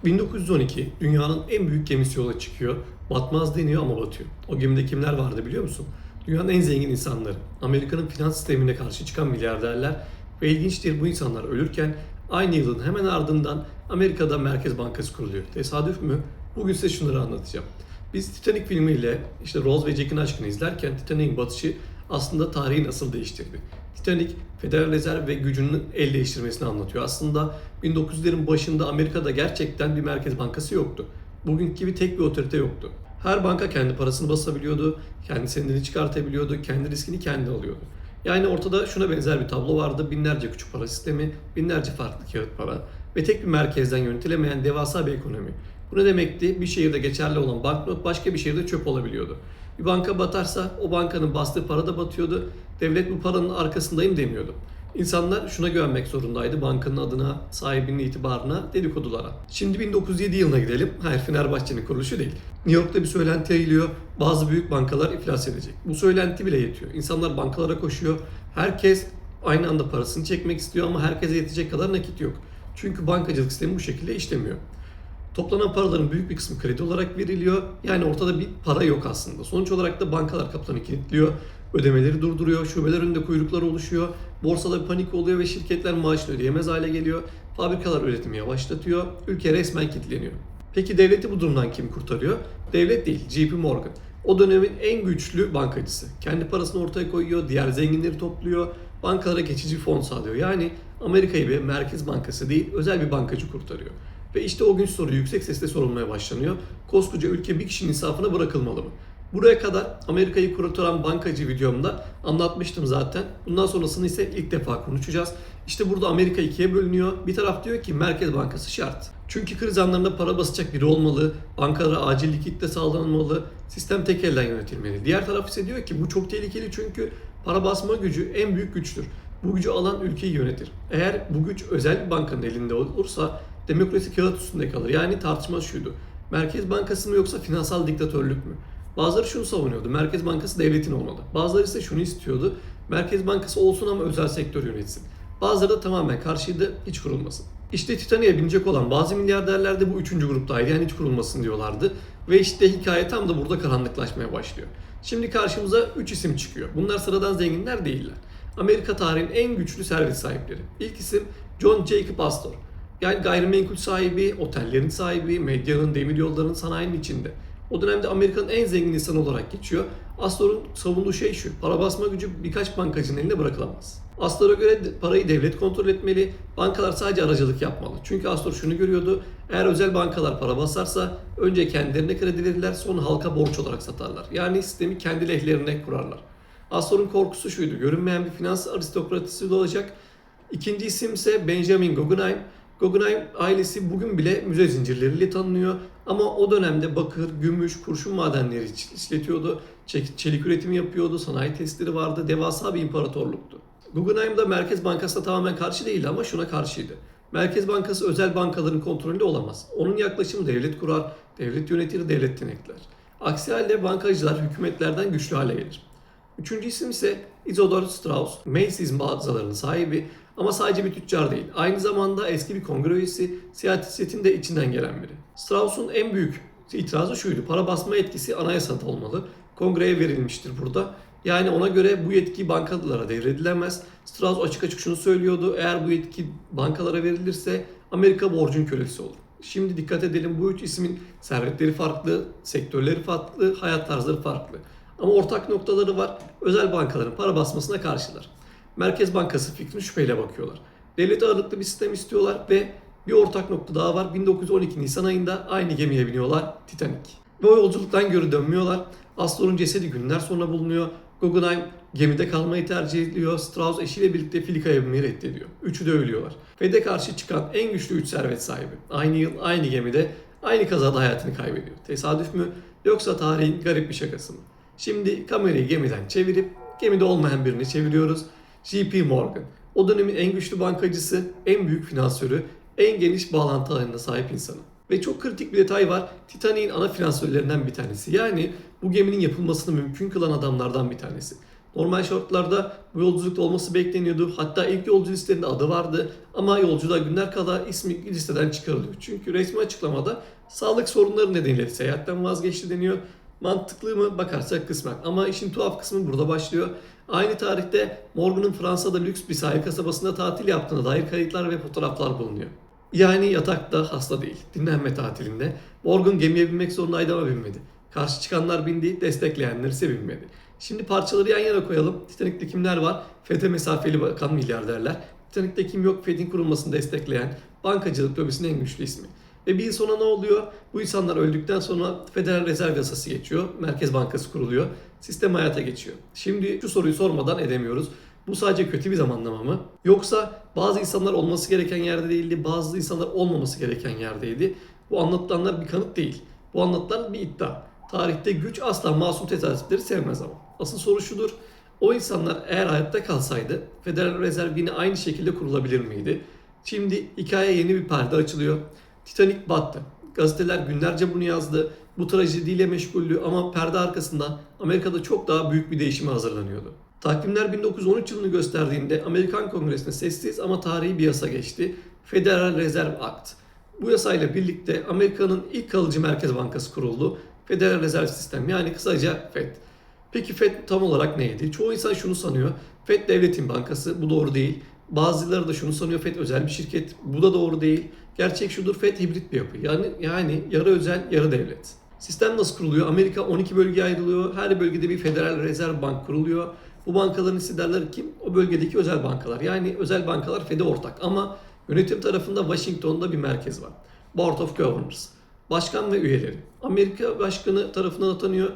1912 dünyanın en büyük gemisi yola çıkıyor. Batmaz deniyor ama batıyor. O gemide kimler vardı biliyor musun? Dünyanın en zengin insanları, Amerika'nın finans sistemine karşı çıkan milyarderler ve ilginçtir bu insanlar ölürken aynı yılın hemen ardından Amerika'da Merkez Bankası kuruluyor. Tesadüf mü? Bugün size şunları anlatacağım. Biz Titanic filmiyle işte Rose ve Jack'in aşkını izlerken Titanic'in batışı aslında tarihi nasıl değiştirdi? Titanic, Federal Rezerv ve gücünün el değiştirmesini anlatıyor. Aslında 1900'lerin başında Amerika'da gerçekten bir merkez bankası yoktu. Bugünkü gibi tek bir otorite yoktu. Her banka kendi parasını basabiliyordu, kendi senedini çıkartabiliyordu, kendi riskini kendi alıyordu. Yani ortada şuna benzer bir tablo vardı. Binlerce küçük para sistemi, binlerce farklı kağıt para ve tek bir merkezden yönetilemeyen devasa bir ekonomi. Bu ne demekti? Bir şehirde geçerli olan banknot başka bir şehirde çöp olabiliyordu. Bir banka batarsa o bankanın bastığı para da batıyordu. Devlet bu paranın arkasındayım demiyordu. İnsanlar şuna güvenmek zorundaydı: bankanın adına, sahibinin itibarına, dedikodulara. Şimdi 1907 yılına gidelim. Hayır, Fenerbahçe'nin kuruluşu değil. New York'ta bir söylenti yayılıyor. Bazı büyük bankalar iflas edecek. Bu söylenti bile yetiyor. İnsanlar bankalara koşuyor. Herkes aynı anda parasını çekmek istiyor ama herkese yetecek kadar nakit yok. Çünkü bankacılık sistemi bu şekilde işlemiyor. Toplanan paraların büyük bir kısmı kredi olarak veriliyor. Yani ortada bir para yok aslında. Sonuç olarak da bankalar kapılarını kilitliyor, ödemeleri durduruyor, şubeler önünde kuyruklar oluşuyor, borsada bir panik oluyor ve şirketler maaşını ödeyemez hale geliyor, fabrikalar üretimi yavaşlatıyor, ülke resmen kilitleniyor. Peki devleti bu durumdan kim kurtarıyor? Devlet değil, JP Morgan. O dönemin en güçlü bankacısı. Kendi parasını ortaya koyuyor, diğer zenginleri topluyor, bankalara geçici fon sağlıyor. Yani Amerika'yı bir merkez bankası değil, özel bir bankacı kurtarıyor. Ve işte o gün soru yüksek sesle sorulmaya başlanıyor: koskoca ülke bir kişinin insafına bırakılmalı mı? Buraya kadar Amerika'yı kurtaran bankacı videomda anlatmıştım zaten. Bundan sonrasını ise ilk defa konuşacağız. İşte burada Amerika ikiye bölünüyor. Bir taraf diyor ki Merkez Bankası şart. Çünkü kriz anlarında para basacak biri olmalı, bankalara acil likitte sağlanmalı, sistem tek elden yönetilmeli. Diğer taraf ise diyor ki bu çok tehlikeli çünkü para basma gücü en büyük güçtür. Bu gücü alan ülkeyi yönetir. Eğer bu güç özel bir bankanın elinde olursa demokrasi kağıt üstünde kalır. Yani tartışma şuydu: Merkez Bankası mı yoksa finansal diktatörlük mü? Bazıları şunu savunuyordu: Merkez Bankası devletin olmalı. Bazıları ise şunu istiyordu: Merkez Bankası olsun ama özel sektör yönetsin. Bazıları da tamamen karşıydı, hiç kurulmasın. İşte Titanic'e binecek olan bazı milyarderler de bu üçüncü gruptaydı. Yani hiç kurulmasın diyorlardı. Ve işte hikaye tam da burada karanlıklaşmaya başlıyor. Şimdi karşımıza 3 isim çıkıyor. Bunlar sıradan zenginler değiller. Amerika tarihinin en güçlü servet sahipleri. İlk isim John Jacob Astor. Yani gayrimenkul sahibi, otellerin sahibi, medyanın, demiryollarının, sanayinin içinde. O dönemde Amerika'nın en zengin insanı olarak geçiyor. Astor'un savunduğu şey şu: para basma gücü birkaç bankacının eline bırakılamaz. Astor'a göre parayı devlet kontrol etmeli, bankalar sadece aracılık yapmalı. Çünkü Astor şunu görüyordu: eğer özel bankalar para basarsa önce kendilerine kredi verirler, sonra halka borç olarak satarlar. Yani sistemi kendi lehlerine kurarlar. Astor'un korkusu şuydu: görünmeyen bir finans aristokrasisi olacak. İkinci isim ise Benjamin Guggenheim. Guggenheim ailesi bugün bile müze zincirleriyle tanınıyor. Ama o dönemde bakır, gümüş, kurşun madenleri işletiyordu. Çelik üretimi yapıyordu, sanayi testleri vardı, devasa bir imparatorluktu. Guggenheim da Merkez Bankası'na tamamen karşı değildi ama şuna karşıydı: Merkez Bankası özel bankaların kontrolünde olamaz. Onun yaklaşımı devlet kurar, devlet yönetir, devlet denetler. Aksi halde bankacılar hükümetlerden güçlü hale gelir. Üçüncü isim ise Isidor Straus. Macy's mağazalarının sahibi ama sadece bir tüccar değil. Aynı zamanda eski bir kongre üyesi, siyasetin de içinden gelen biri. Strauss'un en büyük itirazı şuydu: para basma yetkisi anayasada olmalı. Kongreye verilmiştir burada. Yani ona göre bu yetki bankalara devredilemez. Strauss açık açık şunu söylüyordu: eğer bu yetki bankalara verilirse Amerika borcun kölesi olur. Şimdi dikkat edelim, bu üç ismin servetleri farklı, sektörleri farklı, hayat tarzları farklı. Ama ortak noktaları var: özel bankaların para basmasına karşılar. Merkez Bankası fikrine şüpheyle bakıyorlar. Devlet ağırlıklı bir sistem istiyorlar ve bir ortak nokta daha var: 1912 Nisan ayında aynı gemiye biniyorlar, Titanic. Ve o yolculuktan geri dönmüyorlar. Astor'un cesedi günler sonra bulunuyor. Guggenheim gemide kalmayı tercih ediyor. Strauss eşiyle birlikte filikaya binmeyi reddediyor. Üçü de ölüyorlar. Fed'e karşı çıkan en güçlü üç servet sahibi aynı yıl, aynı gemide, aynı kazada hayatını kaybediyor. Tesadüf mü yoksa tarihin garip bir şakası mı? Şimdi kamerayı gemiden çevirip gemide olmayan birini çeviriyoruz: JP Morgan. O dönemin en güçlü bankacısı, en büyük finansörü, en geniş bağlantı alanına sahip insanı. Ve çok kritik bir detay var: Titanic'in ana finansörlerinden bir tanesi. Yani bu geminin yapılmasını mümkün kılan adamlardan bir tanesi. Normal şartlarda bu yolculukta olması bekleniyordu. Hatta ilk yolcu listelerinde adı vardı ama yolculuğa günler kala ismi listeden çıkarılıyor. Çünkü resmi açıklamada sağlık sorunları nedeniyle seyahatten vazgeçti deniyor. Mantıklı mı bakarsak kısmen. Ama işin tuhaf kısmı burada başlıyor. Aynı tarihte Morgan'ın Fransa'da lüks bir sahil kasabasında tatil yaptığına dair kayıtlar ve fotoğraflar bulunuyor. Yani yatakta hasta değil, dinlenme tatilinde. Morgan gemiye binmek zorundaydı ama binmedi. Karşı çıkanlar bindi, destekleyenler ise binmedi. Şimdi parçaları yan yana koyalım. Titanik'te kimler var? FED'e mesafeli bakan milyarderler. Titanik'te kim yok? FED'in kurulmasını destekleyen bankacılık lobisinin en güçlü ismi. Ve bir yıl sonra ne oluyor? Bu insanlar öldükten sonra Federal Rezerv Yasası geçiyor. Merkez Bankası kuruluyor. Sistem hayata geçiyor. Şimdi şu soruyu sormadan edemiyoruz. Bu sadece kötü bir zamanlama mı? Yoksa bazı insanlar olması gereken yerde değildi, bazı insanlar olmaması gereken yerdeydi. Bu anlatılanlar bir kanıt değil. Bu anlatılan bir iddia. Tarihte güç asla masum tesadüfleri sevmez ama. Asıl soru şudur. O insanlar eğer hayatta kalsaydı Federal Rezerv yine aynı şekilde kurulabilir miydi? Şimdi hikaye yeni bir perde açılıyor. Titanic battı. Gazeteler günlerce bunu yazdı. Bu trajediyle meşguldü ama perde arkasında Amerika'da çok daha büyük bir değişime hazırlanıyordu. Takvimler 1913 yılını gösterdiğinde Amerikan Kongresi'ne sessiz ama tarihi bir yasa geçti. Federal Reserve Act. Bu yasayla birlikte Amerika'nın ilk kalıcı merkez bankası kuruldu. Federal Rezerv Sistem, yani kısaca FED. Peki FED tam olarak neydi? Çoğu insan şunu sanıyor. FED devletin bankası. Bu doğru değil. Bazıları da şunu sanıyor. FED özel bir şirket. Bu da doğru değil. Gerçek şudur. FED hibrit bir yapı. Yani yarı özel, yarı devlet. Sistem nasıl kuruluyor? Amerika 12 bölgeye ayrılıyor. Her bölgede bir Federal Rezerv Bank kuruluyor. Bu bankaların hissedarları kim? O bölgedeki özel bankalar. Yani özel bankalar FED'e ortak ama yönetim tarafında Washington'da bir merkez var. Board of Governors. Başkan ve üyeleri. Amerika başkanı tarafından atanıyor.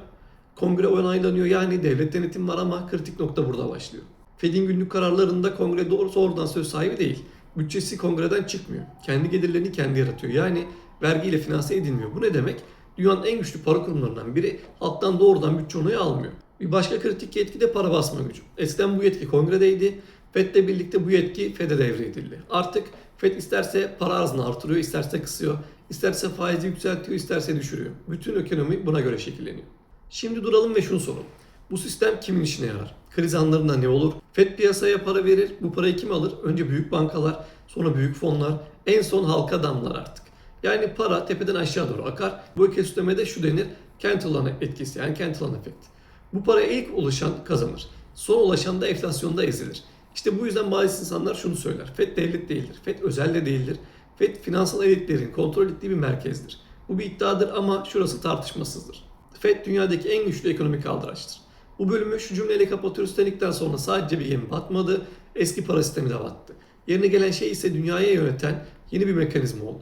Kongre onaylanıyor. Yani devlet denetim var ama kritik nokta burada başlıyor. Fed'in günlük kararlarında kongre doğrudan söz sahibi değil. Bütçesi kongreden çıkmıyor. Kendi gelirlerini kendi yaratıyor. Yani vergiyle finanse edilmiyor. Bu ne demek? Dünyanın en güçlü para kurumlarından biri halktan doğrudan bütçe onayı almıyor. Bir başka kritik yetki de para basma gücü. Eskiden bu yetki kongredeydi. Fed'le birlikte bu yetki Fed'e devredildi. Artık Fed isterse para arzını artırıyor, isterse kısıyor, isterse faizi yükseltiyor, isterse düşürüyor. Bütün ekonomi buna göre şekilleniyor. Şimdi duralım ve şunu soralım. Bu sistem kimin işine yarar? Kriz anlarında ne olur? Fed piyasaya para verir. Bu parayı kim alır? Önce büyük bankalar, sonra büyük fonlar, en son halka damlar artık. Yani para tepeden aşağı doğru akar. Bu ekosistemde şu denir, Cantillon etkisi, yani Cantillon efekti. Bu paraya ilk ulaşan kazanır. Son ulaşan da enflasyonda ezilir. İşte bu yüzden bazı insanlar şunu söyler. FED devlet değildir. FED özel de değildir. FED finansal elitlerin kontrol ettiği bir merkezdir. Bu bir iddiadır ama şurası tartışmasızdır. FED dünyadaki en güçlü ekonomik kaldıraçtır. Bu bölümü şu cümleyle kapatıyoruz. Titanic'ten sonra sadece bir gemi batmadı, eski para sistemi de battı. Yerine gelen şey ise dünyayı yöneten yeni bir mekanizma oldu.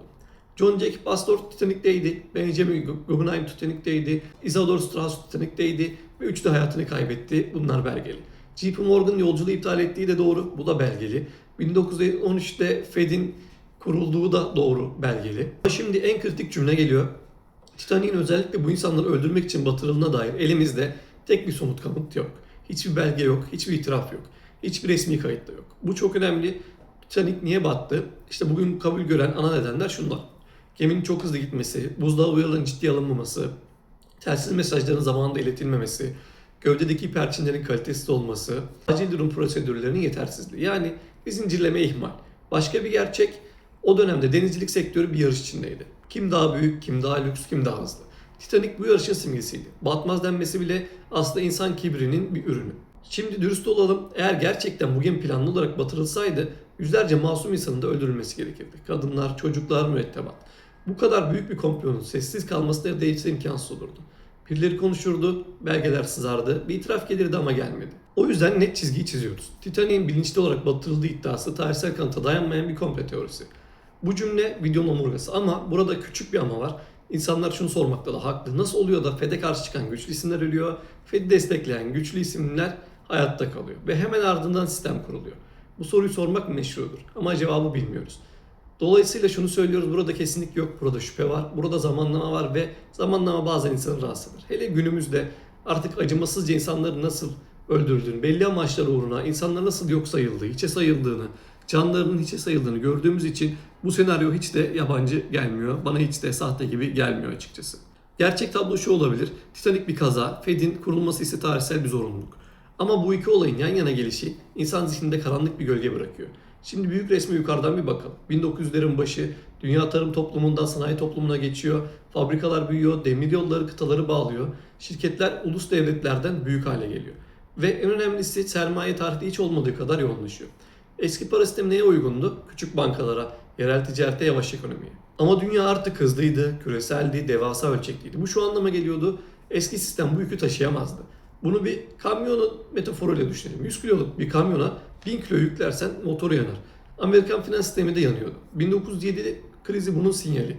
John Jacob Astor Titanic'teydi, Benjamin Guggenheim Titanic'teydi, Isidor Straus Titanic'teydi ve üçü de hayatını kaybetti. Bunlar belgeli. JP Morgan yolculuğu iptal ettiği de doğru, bu da belgeli. 1913'te Fed'in kurulduğu da doğru, belgeli. Şimdi en kritik cümle geliyor. Titanic'in özellikle bu insanları öldürmek için batırıldığına dair elimizde tek bir somut kanıt yok. Hiçbir belge yok, hiçbir itiraf yok. Hiçbir resmi kayıt da yok. Bu çok önemli. Titanic niye battı? İşte bugün kabul gören ana nedenler şunlar. Geminin çok hızlı gitmesi, buzdağı uyarıların ciddiye alınmaması, telsiz mesajların zamanında iletilmemesi, gövdedeki perçinlerin kalitesiz olması, acil durum prosedürlerinin yetersizliği. Yani bir zincirleme ihmal. Başka bir gerçek, o dönemde denizcilik sektörü bir yarış içindeydi. Kim daha büyük, kim daha lüks, kim daha hızlı. Titanic bu yarışın simgesiydi. Batmaz denmesi bile aslında insan kibrinin bir ürünü. Şimdi dürüst olalım, eğer gerçekten bu gemi planlı olarak batırılsaydı yüzlerce masum insanın da öldürülmesi gerekirdi. Kadınlar, çocuklar, mürettebat. Bu kadar büyük bir komplonun sessiz kalması neredeyse imkansız olurdu. Birileri konuşurdu, belgeler sızardı, bir itiraf gelirdi ama gelmedi. O yüzden net çizgiyi çiziyoruz. Titanic'in bilinçli olarak batırıldığı iddiası tarihsel kanıta dayanmayan bir komplo teorisi. Bu cümle videonun omurgası ama burada küçük bir ama var. İnsanlar şunu sormakta da haklı. Nasıl oluyor da FED'e karşı çıkan güçlü isimler ölüyor, FED'i destekleyen güçlü isimler hayatta kalıyor ve hemen ardından sistem kuruluyor. Bu soruyu sormak meşrudur ama cevabı bilmiyoruz. Dolayısıyla şunu söylüyoruz, burada kesinlik yok, burada şüphe var, burada zamanlama var ve zamanlama bazen insanı rahatsız eder. Hele günümüzde artık acımasızca insanları nasıl öldürdüğünü, belli amaçlar uğruna insanlar nasıl yok sayıldığı, hiçe sayıldığını, canlarının hiçe sayıldığını gördüğümüz için bu senaryo hiç de yabancı gelmiyor. Bana hiç de sahte gibi gelmiyor açıkçası. Gerçek tablo şu olabilir. Titanic bir kaza, Fed'in kurulması ise tarihsel bir zorunluluk. Ama bu iki olayın yan yana gelişi insan zihninde karanlık bir gölge bırakıyor. Şimdi büyük resme yukarıdan bir bakalım. 1900'lerin başı dünya tarım toplumundan sanayi toplumuna geçiyor. Fabrikalar büyüyor, demir yolları kıtaları bağlıyor. Şirketler ulus devletlerden büyük hale geliyor. Ve en önemlisi sermaye tarihte hiç olmadığı kadar yoğunlaşıyor. Eski para sistemi neye uygundu? Küçük bankalara, yerel ticarete, yavaş ekonomiye. Ama dünya artık hızlıydı, küreseldi, devasa ölçekliydi. Bu şu anlama geliyordu. Eski sistem bu yükü taşıyamazdı. Bunu bir kamyonun metaforuyla düşünelim. 100 kiloluk bir kamyona 1000 kilo yüklersen motoru yanar. Amerikan finans sistemi de yanıyordu. 1907 krizi bunun sinyali.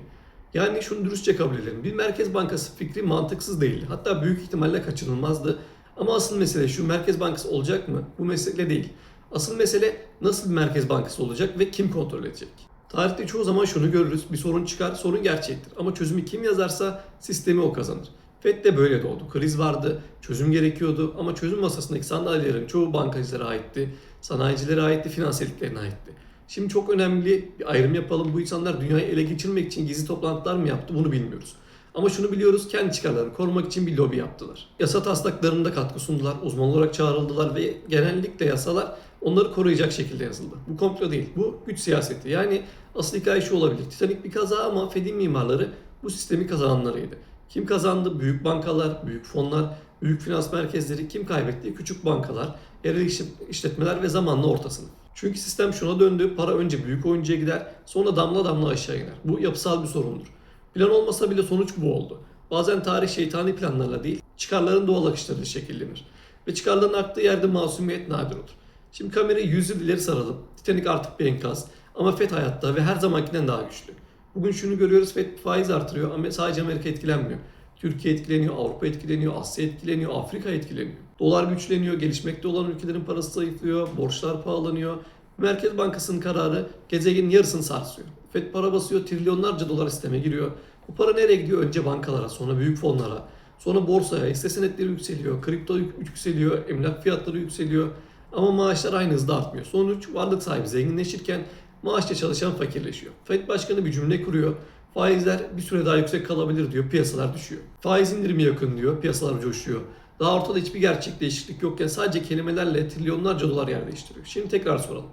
Yani şunu dürüstçe kabul edelim. Bir merkez bankası fikri mantıksız değildi. Hatta büyük ihtimalle kaçınılmazdı. Ama asıl mesele şu: merkez bankası olacak mı? Bu mesele değil. Asıl mesele nasıl bir merkez bankası olacak ve kim kontrol edecek? Tarihte çoğu zaman şunu görürüz. Bir sorun çıkar, sorun gerçektir. Ama çözümü kim yazarsa sistemi o kazanır. FED de böyle doğdu. Kriz vardı, çözüm gerekiyordu ama çözüm masasındaki sandalyelerin çoğu bankacılara aitti, sanayicilere aitti, finans elitlerine aitti. Şimdi çok önemli bir ayrım yapalım. Bu insanlar dünyayı ele geçirmek için gizli toplantılar mı yaptı bunu bilmiyoruz. Ama şunu biliyoruz, kendi çıkarlarını korumak için bir lobi yaptılar. Yasa taslaklarında katkı sundular, uzman olarak çağrıldılar ve genellikle yasalar onları koruyacak şekilde yazıldı. Bu komplo değil, bu güç siyaseti. Yani asıl hikaye şu olabilir: Titanik bir kaza ama Fed'in mimarları bu sistemi kazananlarıydı. Kim kazandı? Büyük bankalar, büyük fonlar, büyük finans merkezleri. Kim kaybetti? Küçük bankalar, yerel işletmeler ve zamanla orta sınıf. Çünkü sistem şuna döndü: para önce büyük oyuncuya gider, sonra damla damla aşağı iner. Bu yapısal bir sorundur. Plan olmasa bile sonuç bu oldu. Bazen tarih şeytani planlarla değil, çıkarların doğal akışlarıyla şekillenir. Ve çıkarların aktığı yerde masumiyet nadir olur. Şimdi kamerayı 100 yıl ileri saralım. Titanic artık bir enkaz ama FED hayatta ve her zamankinden daha güçlü. Bugün şunu görüyoruz: FED faiz artırıyor ama sadece Amerika etkilenmiyor. Türkiye etkileniyor, Avrupa etkileniyor, Asya etkileniyor, Afrika etkileniyor. Dolar güçleniyor, gelişmekte olan ülkelerin parası zayıflıyor, borçlar pahalanıyor. Merkez Bankası'nın kararı gezegenin yarısını sarsıyor. FED para basıyor, trilyonlarca dolar isteme giriyor. Bu para nereye gidiyor? Önce bankalara, sonra büyük fonlara, sonra borsaya, hisse senetleri yükseliyor, kripto yükseliyor, emlak fiyatları yükseliyor. Ama maaşlar aynı hızda artmıyor. Sonuç, varlık sahibi zenginleşirken maaşla çalışan fakirleşiyor. FED Başkanı bir cümle kuruyor: faizler bir süre daha yüksek kalabilir diyor, piyasalar düşüyor. Faiz indirimi yakın diyor, piyasalar coşuyor. Daha ortada hiçbir gerçek değişiklik yokken sadece kelimelerle trilyonlarca dolar yer değiştiriyor. Şimdi tekrar soralım: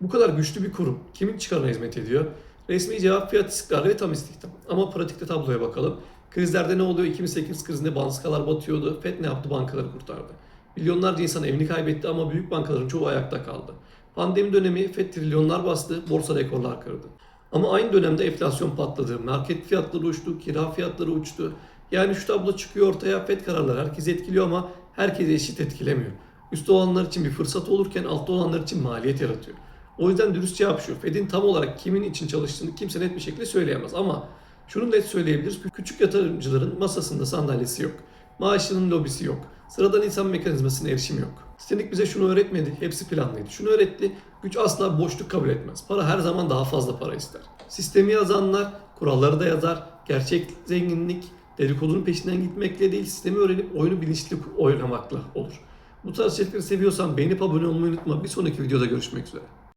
bu kadar güçlü bir kurum kimin çıkarına hizmet ediyor? Resmi cevap fiyat istikrarı ve tam istihdam. Ama pratikte tabloya bakalım. Krizlerde ne oluyor? 2008 krizinde bankalar batıyordu. FED ne yaptı? Bankaları kurtardı. Milyonlarca insan evini kaybetti ama büyük bankaların çoğu ayakta kaldı. Pandemi dönemi FED trilyonlar bastı, borsa rekorlar kırdı. Ama aynı dönemde enflasyon patladı, market fiyatları uçtu, kira fiyatları uçtu. Yani şu tablo çıkıyor ortaya: FED kararları herkesi etkiliyor ama herkese eşit etkilemiyor. Üstte olanlar için bir fırsat olurken altta olanlar için maliyet yaratıyor. O yüzden dürüst cevap şu: FED'in tam olarak kimin için çalıştığını kimse net bir şekilde söyleyemez. Ama şunu net söyleyebiliriz: küçük yatırımcıların masasında sandalyesi yok. Maaşının lobisi yok. Sıradan insan mekanizmasına erişim yok. Titanic bize şunu öğretmedi: hepsi planlıydı. Şunu öğretti: güç asla boşluk kabul etmez. Para her zaman daha fazla para ister. Sistemi yazanlar kuralları da yazar. Gerçek zenginlik dedikodunun peşinden gitmekle değil, sistemi öğrenip oyunu bilinçli oynamakla olur. Bu tarz içerikleri seviyorsan beğenip abone olmayı unutma. Bir sonraki videoda görüşmek üzere.